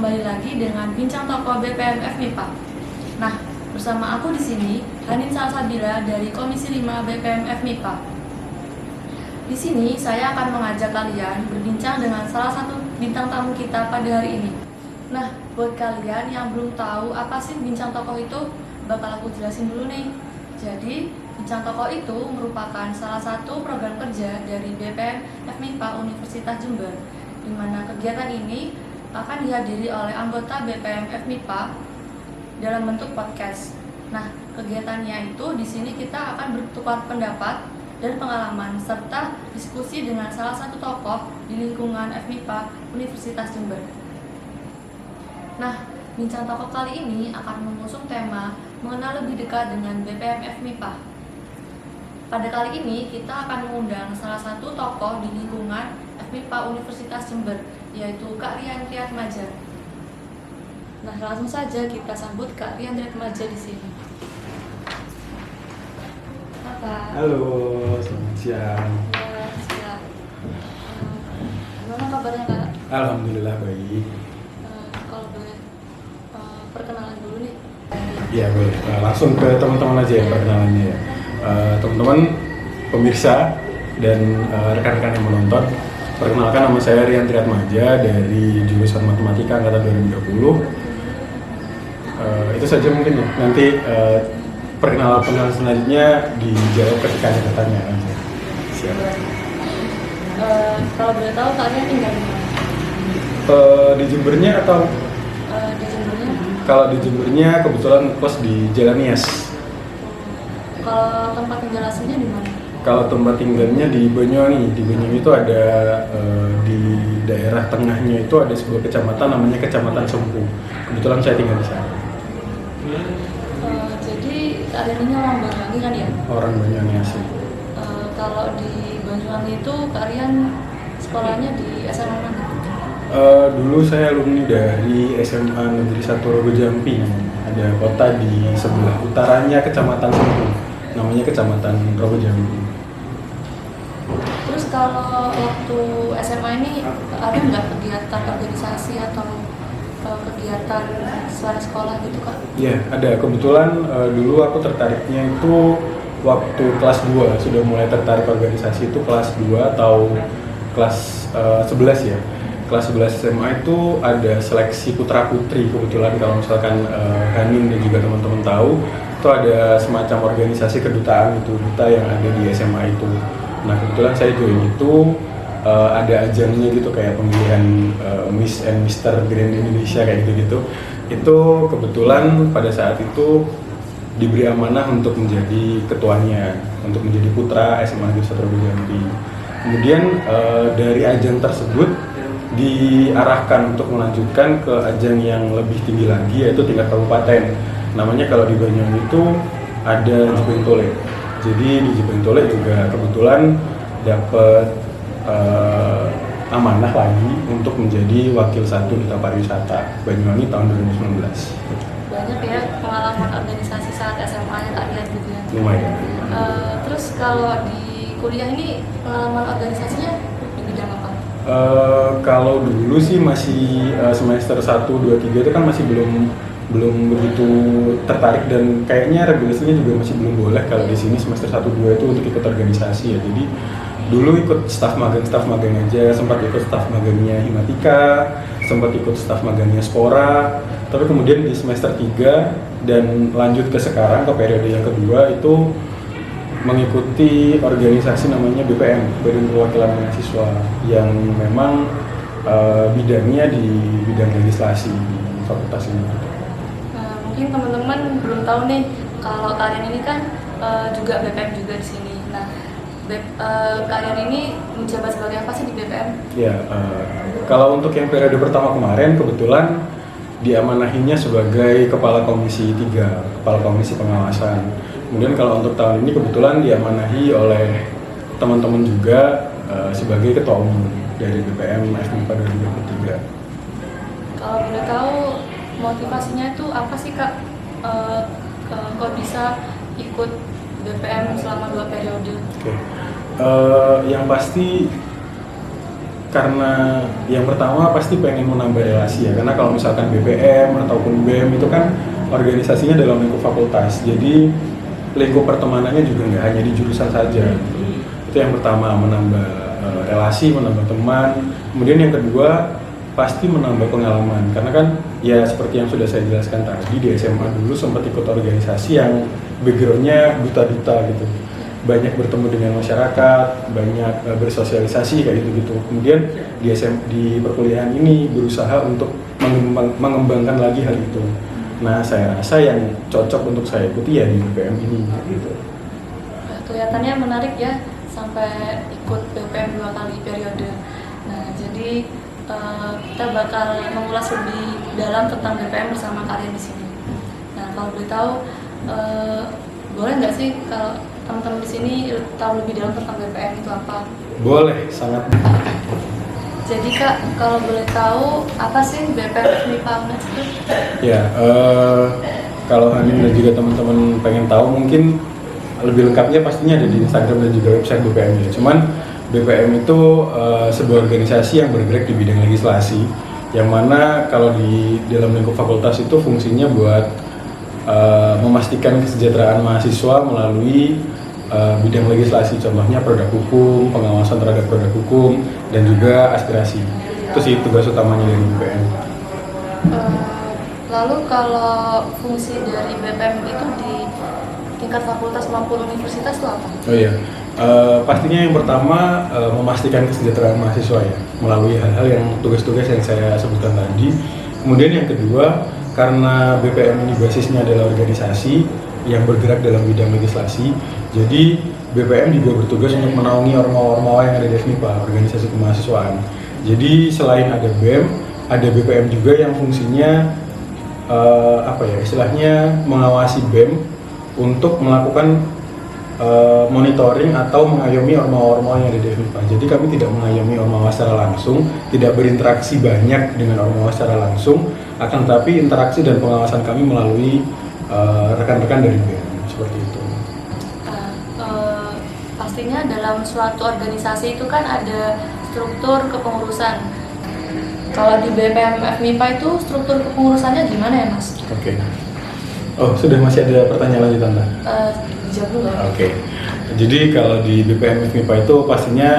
kembali lagi dengan Bincang Tokoh BPM FMIPA. Nah, bersama aku di sini Hanin Salsabila dari Komisi 5 BPM FMIPA. Di sini saya akan mengajak kalian berbincang dengan salah satu bintang tamu kita pada hari ini. Nah, buat kalian yang belum tahu apa sih Bincang Tokoh itu, bakal aku jelasin dulu nih. Jadi, Bincang Tokoh itu merupakan salah satu program kerja dari BPM FMIPA Universitas Jember, di mana kegiatan ini akan dihadiri oleh anggota BPM FMIPA dalam bentuk podcast. Nah, kegiatannya itu di sini kita akan bertukar pendapat dan pengalaman serta diskusi dengan salah satu tokoh di lingkungan FMIPA Universitas Jember. Nah, Bincang Tokoh kali ini akan mengusung tema mengenal lebih dekat dengan BPM FMIPA. Pada kali ini kita akan mengundang salah satu tokoh di lingkungan FMIPA Universitas Jember, yaitu Kak Rian Triatmaja. Nah, langsung saja kita sambut Kak Rian Triatmaja di sini. Halo, selamat siang. Ya, siang. Gimana kabarnya Kak? Alhamdulillah baik. Kalau boleh perkenalan dulu nih. Iya boleh. Langsung ke teman-teman aja ya perkenalannya ya. Teman-teman pemirsa dan rekan-rekan yang menonton, perkenalkan nama saya Rian Triatmaja dari jurusan Matematika angkatan 2020. Itu saja mungkin ya. Nanti perkenalan selanjutnya dijawab ketika ada pertanyaan. Siap. Kalau boleh tahu kalian tinggal di mana? Di Jembernya atau? Di Jembernya. Kalau di Jembernya kebetulan kos di Jalan Nias. Kalau tempat tinggal aslinya di mana? Kalau tempat tinggalnya di Banyuwangi. Di Banyuwangi itu ada di daerah tengahnya itu ada sebuah kecamatan namanya Kecamatan Sempu. Kebetulan saya tinggal di sana. Jadi kalian ini orang Banyuwangi kan ya? Orang Banyuwangi asli. Kalau di Banyuwangi itu kalian sekolahnya di SMA mana? Dulu saya alumni dari SMA Negeri 1 Rogo Jampi. Ada kota di sebelah utaranya Kecamatan Sempu. Namanya Kecamatan Rogo Jampi. Terus kalau waktu SMA ini ada nggak kegiatan organisasi atau kegiatan selain sekolah gitu Kak? Iya, ada. Kebetulan dulu aku tertariknya itu waktu kelas 2. Sudah mulai tertarik organisasi itu kelas 2 atau kelas 11 ya. Kelas 11 SMA itu ada seleksi putra-putri. Kebetulan kalau misalkan Hanin dan juga teman-teman tahu, itu ada semacam organisasi kedutaan itu, duta yang ada di SMA itu. Nah, kebetulan saya join itu ada ajangnya gitu, kayak pemilihan Miss and Mister Grand Indonesia kayak gitu-gitu. Itu kebetulan pada saat itu diberi amanah untuk menjadi ketuanya, untuk menjadi putra SMA Negeri 1 Rogo Jampi. Kemudian dari ajang tersebut diarahkan untuk melanjutkan ke ajang yang lebih tinggi lagi, yaitu tingkat kabupaten. Namanya kalau di Banyuwangi itu ada Jebentole. Jadi di Jebentole juga kebetulan dapat amanah lagi untuk menjadi wakil 1 Duta Pariwisata Banyuwangi tahun 2019. Banyak ya pengalaman organisasi saat SMA yang kalian gitu ya? Lumayan. Terus kalau di kuliah ini pengalaman organisasinya di bidang apa? Kalau dulu sih masih semester 1, 2, 3 itu kan masih belum begitu tertarik, dan kayaknya regulasinya juga masih belum boleh kalau di sini semester 1, 2 itu untuk ikut organisasi ya. Jadi dulu ikut staf magang aja, sempat ikut staf magangnya Himatika, sempat ikut staf magangnya Spora. Tapi kemudian di semester 3 dan lanjut ke sekarang ke periode yang kedua itu mengikuti organisasi namanya BPM, Badan Perwakilan Mahasiswa, yang memang bidangnya di bidang legislasi di fakultas ini. Mungkin teman-teman belum tahu nih kalau kalian ini kan juga BPM juga di sini. Nah, kalian ini menjabat sebagai apa sih di BPM? Ya, kalau untuk yang periode pertama kemarin kebetulan diamanahinya sebagai Kepala Komisi 3, Kepala Komisi Pengawasan. Kemudian kalau untuk tahun ini kebetulan diamanahi oleh teman-teman juga sebagai Ketua Umum dari BPM FMIPA 2023. Kalau boleh tahu motivasinya itu apa sih Kak? Kok bisa ikut BPM selama 2 periode? Oke. Yang pasti karena yang pertama pasti pengen menambah relasi ya, karena kalau misalkan BPM ataupun BEM itu kan organisasinya dalam lingkup fakultas, jadi lingkup pertemanannya juga nggak hanya di jurusan saja. Itu yang pertama, menambah relasi, menambah teman. Kemudian yang kedua pasti menambah pengalaman, karena kan ya seperti yang sudah saya jelaskan tadi, di SMA dulu sempat ikut organisasi yang backgroundnya duta-duta gitu, banyak bertemu dengan masyarakat, banyak bersosialisasi kayak gitu-gitu. Kemudian di perkuliahan ini berusaha untuk mengembangkan lagi hal itu. Nah, saya rasa yang cocok untuk saya ikuti ya di BPM ini gitu. Kelihatannya menarik ya, sampai ikut BPM 2 kali periode. Nah, jadi kita bakal mengulas lebih dalam tentang BPM bersama kalian di sini. Nah, kalau boleh tahu, boleh nggak sih kalau teman-teman di sini tahu lebih dalam tentang BPM itu apa? Boleh, sangat. Jadi Kak, kalau boleh tahu apa sih BPM MIPA UNES itu? Ya, kalau Hanin dan juga teman-teman pengen tahu mungkin lebih lengkapnya pastinya ada di Instagram dan juga website BPM ya. Cuman BPM itu sebuah organisasi yang bergerak di bidang legislasi, yang mana kalau di dalam lingkup fakultas itu fungsinya buat memastikan kesejahteraan mahasiswa melalui bidang legislasi, contohnya produk hukum, pengawasan terhadap produk hukum, dan juga aspirasi. Itu sih tugas utamanya dari BPM. Lalu kalau fungsi dari BPM itu di tingkat fakultas maupun universitas itu apa? Oh iya, pastinya yang pertama memastikan kesejahteraan mahasiswa ya, melalui hal-hal yang tugas-tugas yang saya sebutkan tadi. Kemudian yang kedua, karena BPM ini basisnya adalah organisasi yang bergerak dalam bidang legislasi, jadi BPM juga bertugas untuk menaungi ormawa-ormawa yang ada di FMIPA, organisasi kemahasiswaan. Jadi selain ada BEM, ada BPM juga yang fungsinya istilahnya mengawasi BEM untuk melakukan monitoring atau mengayomi ormawa-ormawa yang ada di FMIPA. Jadi kami tidak mengayomi ormawa secara langsung, tidak berinteraksi banyak dengan ormawa secara langsung, akan tetapi interaksi dan pengawasan kami melalui rekan-rekan dari BEM, seperti itu. Pastinya dalam suatu organisasi itu kan ada struktur kepengurusan. Kalau di BPM FMIPA itu struktur kepengurusannya gimana ya Mas? Oke. Oh, sudah masih ada pertanyaan lanjutan, Tante? Dijawab dulu ya. Oke. Jadi kalau di BPM FMIPA itu pastinya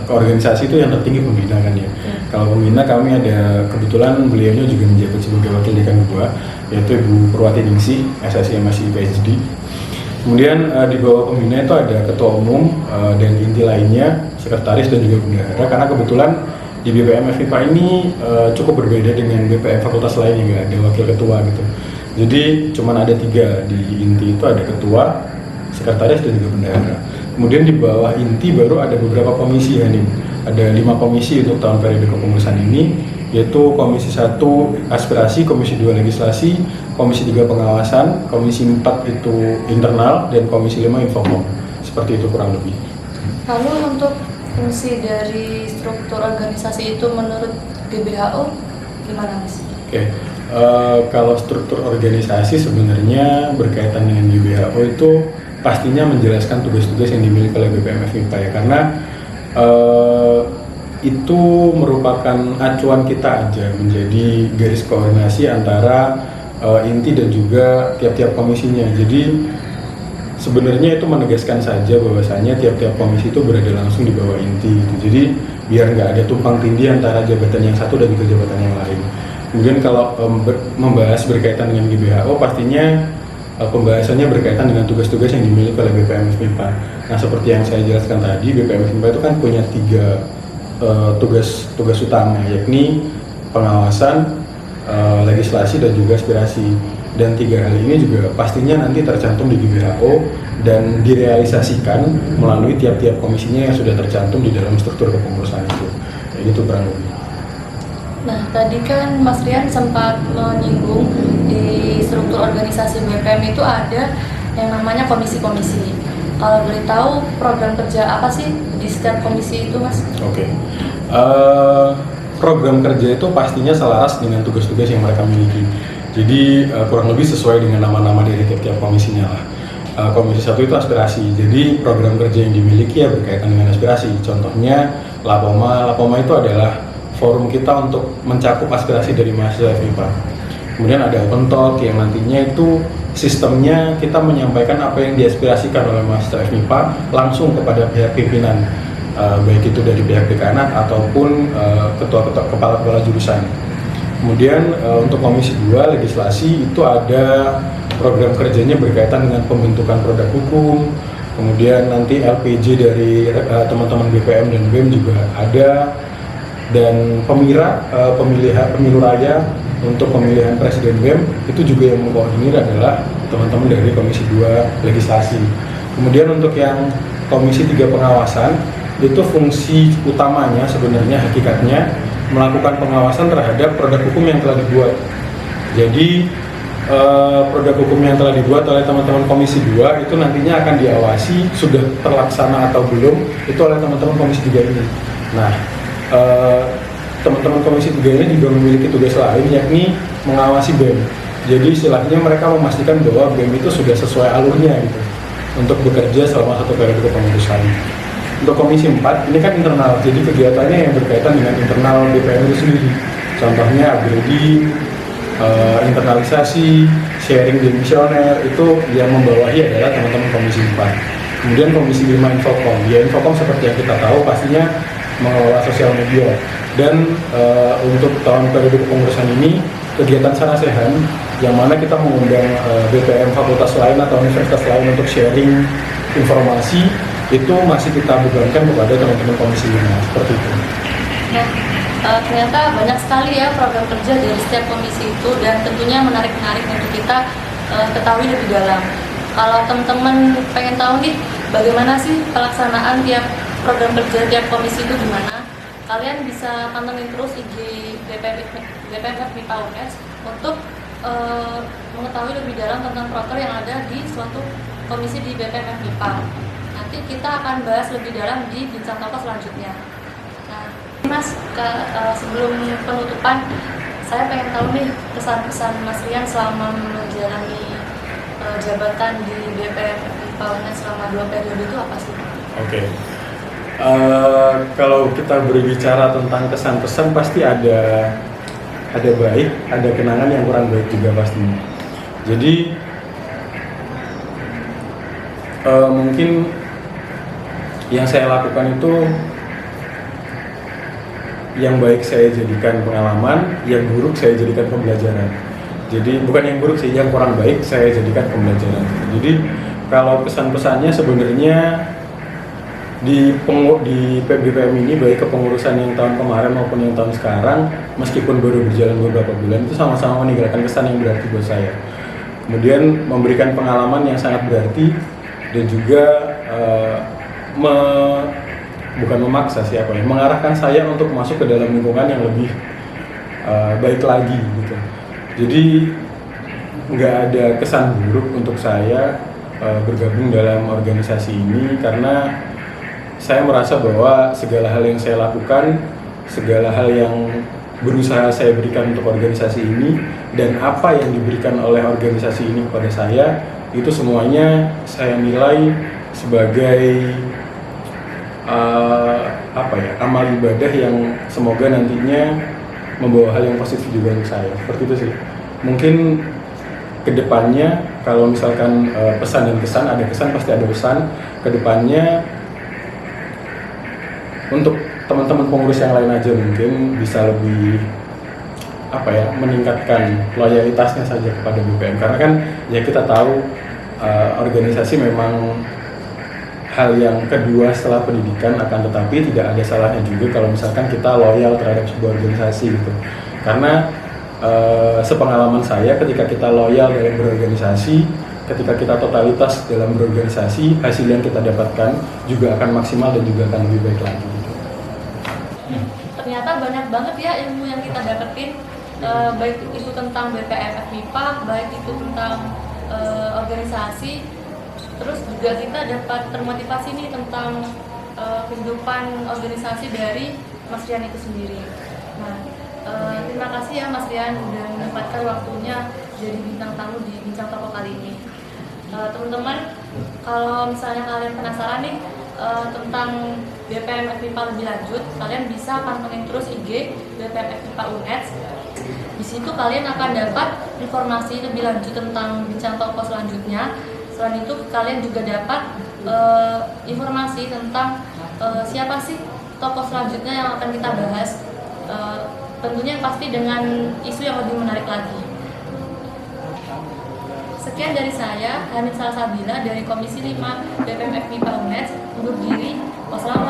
organisasi itu yang tertinggi pembina kan ya. Kalau pembina kami ada kebetulan beliaunya juga menjabat sebagai wakil dekan 2, yaitu Ibu Purwati Ningsih, SSI MSI PhD. Kemudian di bawah pembina itu ada ketua umum dan inti lainnya, sekretaris dan juga bendahara. Karena kebetulan di BPM FMIPA ini cukup berbeda dengan BPM fakultas lain yang nggak ada wakil ketua gitu. Jadi cuman ada 3 di inti, itu ada ketua, sekretaris dan juga bendahara. Kemudian di bawah inti baru ada beberapa komisi ya nih. Ada 5 komisi untuk tahun periode kepengurusan ini, yaitu Komisi 1 Aspirasi, Komisi 2 Legislasi, Komisi 3 Pengawasan, Komisi 4 itu Internal, dan Komisi 5 Infocom. Seperti itu kurang lebih. Lalu untuk fungsi dari struktur organisasi itu menurut GBHO gimana Mas? Oke. Kalau struktur organisasi sebenarnya berkaitan dengan GBHO itu pastinya menjelaskan tugas-tugas yang dimiliki oleh BPM FMIPA ya, karena itu merupakan acuan kita aja menjadi garis koordinasi antara inti dan juga tiap-tiap komisinya. Jadi sebenarnya itu menegaskan saja bahwasanya tiap-tiap komisi itu berada langsung di bawah inti gitu. Jadi biar nggak ada tumpang tindih antara jabatan yang satu dan juga jabatan yang lain. Kemudian kalau membahas berkaitan dengan GBHO, pastinya pembahasannya berkaitan dengan tugas-tugas yang dimiliki oleh BPM FMIPA. Nah, seperti yang saya jelaskan tadi, BPM FMIPA itu kan punya 3 tugas utama, yakni pengawasan, legislasi, dan juga aspirasi. Dan 3 hal ini juga pastinya nanti tercantum di GBHO dan direalisasikan melalui tiap-tiap komisinya yang sudah tercantum di dalam struktur kepengurusan itu. Jadi itu kurang lebih. Nah, tadi kan Mas Rian sempat menyinggung di struktur organisasi BPM itu ada yang namanya komisi-komisi. Kalau boleh tahu program kerja apa sih di setiap komisi itu, Mas? Oke. Program kerja itu pastinya selaras dengan tugas-tugas yang mereka miliki. Jadi kurang lebih sesuai dengan nama-nama dari tiap-tiap komisinya lah. Komisi 1 itu aspirasi. Jadi program kerja yang dimiliki ya berkaitan dengan aspirasi. Contohnya Lapoma. Lapoma itu adalah forum kita untuk mencakup aspirasi dari mahasiswa FMIPA. Kemudian ada Open Talk yang nantinya itu sistemnya kita menyampaikan apa yang diaspirasikan oleh mahasiswa FMIPA langsung kepada pihak pimpinan, baik itu dari pihak dekanat ataupun ketua-ketua kepala jurusan. Kemudian untuk Komisi 2 legislasi itu ada program kerjanya berkaitan dengan pembentukan produk hukum, kemudian nanti LPJ dari teman-teman BPM dan BEM juga ada, dan pemilu raya untuk pemilihan presiden BEM itu juga yang mengkoordinir adalah teman-teman dari Komisi 2 legislasi. Kemudian untuk yang Komisi 3 pengawasan itu fungsi utamanya sebenarnya hakikatnya melakukan pengawasan terhadap produk hukum yang telah dibuat. Jadi produk hukum yang telah dibuat oleh teman-teman Komisi 2 itu nantinya akan diawasi sudah terlaksana atau belum itu oleh teman-teman Komisi 3 ini. Nah, teman-teman Komisi 3 ini juga memiliki tugas lain yakni mengawasi BEM. Jadi istilahnya mereka memastikan bahwa BEM itu sudah sesuai alurnya gitu untuk bekerja selama satu periode kepengurusan. Untuk Komisi 4 ini kan internal, jadi kegiatannya yang berkaitan dengan internal BPM itu sendiri. Contohnya upgrading, internalisasi, sharing di misioner, itu yang membawahi adalah teman-teman Komisi 4. Kemudian Komisi 5 Infocom. Ya, Infocom seperti yang kita tahu pastinya mengelola sosial media. Dan untuk tahun periode kepengurusan ini kegiatan Sarasehan yang mana kita mengundang BPM fakultas lain atau universitas lain untuk sharing informasi itu masih kita bebankan kepada teman-teman Komisi 5 seperti itu. Nah, ternyata banyak sekali ya program kerja dari setiap komisi itu dan tentunya menarik-menarik untuk kita ketahui lebih dalam. Kalau teman-teman pengen tahu nih bagaimana sih pelaksanaan tiap program kerja tiap komisi itu gimana, kalian bisa pantengin terus IG BPM FMIPA UNES untuk mengetahui lebih dalam tentang proker yang ada di suatu komisi di BPM FMIPA. Nanti kita akan bahas lebih dalam di bincang toko selanjutnya. Nah, Mas, sebelum penutupan, saya pengen tahu nih kesan-kesan Mas Rian selama menjalani jabatan di BPM FMIPA UNES selama 2 periode itu apa sih? Oke. Kalau kita berbicara tentang kesan-kesan pasti ada baik, ada kenangan yang kurang baik juga pastinya. Jadi mungkin yang saya lakukan itu yang baik saya jadikan pengalaman, yang buruk saya jadikan pembelajaran. Jadi bukan yang buruk sih, yang kurang baik saya jadikan pembelajaran. Jadi kalau pesan-pesannya sebenarnya di BPM ini baik kepengurusan yang tahun kemarin maupun yang tahun sekarang, meskipun baru berjalan beberapa bulan itu sama-sama meninggalkan kesan yang berarti buat saya. Kemudian memberikan pengalaman yang sangat berarti dan juga bukan memaksa siapa ya, mengarahkan saya untuk masuk ke dalam lingkungan yang lebih baik lagi gitu. Jadi nggak ada kesan buruk untuk saya bergabung dalam organisasi ini karena saya merasa bahwa segala hal yang saya lakukan, segala hal yang berusaha saya berikan untuk organisasi ini dan apa yang diberikan oleh organisasi ini kepada saya itu semuanya saya nilai sebagai amal ibadah yang semoga nantinya membawa hal yang positif juga untuk saya. Seperti itu sih. Mungkin kedepannya kalau misalkan pesan dan kesan, ada kesan pasti ada pesan. Kedepannya untuk teman-teman pengurus yang lain aja mungkin bisa lebih meningkatkan loyalitasnya saja kepada BPM karena kan ya kita tahu organisasi memang hal yang kedua setelah pendidikan, akan tetapi tidak ada salahnya juga kalau misalkan kita loyal terhadap sebuah organisasi gitu. Karena sepengalaman saya ketika kita loyal dalam berorganisasi, ketika kita totalitas dalam berorganisasi, hasil yang kita dapatkan juga akan maksimal dan juga akan lebih baik lagi. Ternyata banyak banget ya ilmu yang kita dapetin, baik itu tentang BPM FMIPA, baik itu tentang organisasi. Terus juga kita dapat termotivasi nih tentang kehidupan organisasi dari Mas Rian itu sendiri. Nah, terima kasih ya Mas Rian udah menyempatkan waktunya jadi bintang tamu di Bincang Toko kali ini. Teman-teman, Kalau misalnya kalian penasaran nih tentang BPM FMIPA lebih lanjut, kalian bisa pantengin terus IG BPM FMIPA UNED. Di situ kalian akan dapat informasi lebih lanjut tentang bincang tokoh selanjutnya. Selain itu kalian juga dapat informasi tentang siapa sih tokoh selanjutnya yang akan kita bahas. Tentunya pasti dengan isu yang lebih menarik lagi. Sekian dari saya, Hanin Salsabila dari Komisi 5 BPM FMIPA UNED. Undur diri. Wassalamualaikum.